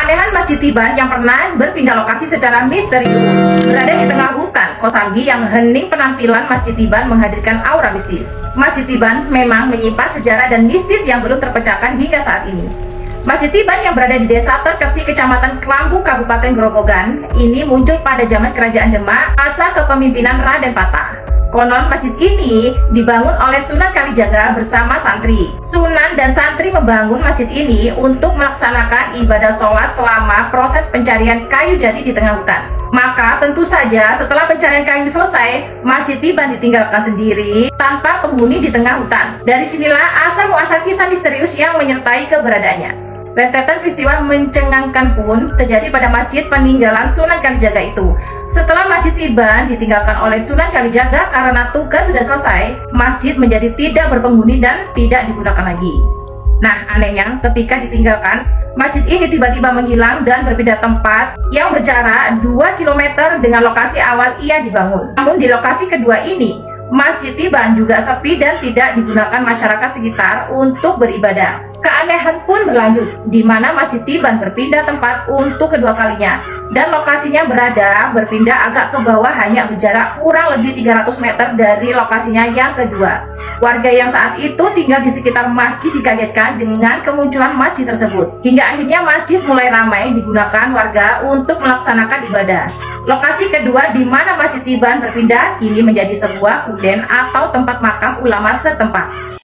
Keanehan Masjid Tiban yang pernah berpindah lokasi secara misterius berada di tengah hutan Kosambi yang hening. Penampilan Masjid Tiban menghadirkan aura mistis. Masjid Tiban memang menyimpan sejarah dan mistis yang belum terpecahkan hingga saat ini. Masjid Tiban yang berada di Desa Terkesi, Kecamatan Kelambu, Kabupaten Grobogan, ini muncul pada zaman Kerajaan Demak masa kepemimpinan Raden Patah. Konon masjid ini dibangun oleh Sunan Kalijaga bersama santri. Sunan dan santri membangun masjid ini untuk melaksanakan ibadah sholat selama proses pencarian kayu jati di tengah hutan. Maka tentu saja setelah pencarian kayu selesai, Masjid Tiban ditinggalkan sendiri tanpa penghuni di tengah hutan. Dari sinilah asal muasal kisah misterius yang menyertai keberadaannya. Rentetan peristiwa mencengangkan pun terjadi pada masjid peninggalan Sunan Kalijaga itu. Setelah Masjid Tiban ditinggalkan oleh Sunan Kalijaga karena tugas sudah selesai, masjid menjadi tidak berpenghuni dan tidak digunakan lagi. Nah, anehnya ketika ditinggalkan, masjid ini tiba-tiba menghilang dan berpindah tempat yang berjarak 2 km dengan lokasi awal ia dibangun. Namun di lokasi kedua ini, Masjid Tiban juga sepi dan tidak digunakan masyarakat sekitar untuk beribadah. Keanehan pun berlanjut, di mana Masjid Tiban berpindah tempat untuk kedua kalinya, dan lokasinya berpindah agak ke bawah, hanya berjarak kurang lebih 300 meter dari lokasinya yang kedua. Warga yang saat itu tinggal di sekitar masjid dikagetkan dengan kemunculan masjid tersebut, hingga akhirnya masjid mulai ramai digunakan warga untuk melaksanakan ibadah. Lokasi kedua di mana Masjid Tiban berpindah kini menjadi sebuah kunden atau tempat makam ulama setempat.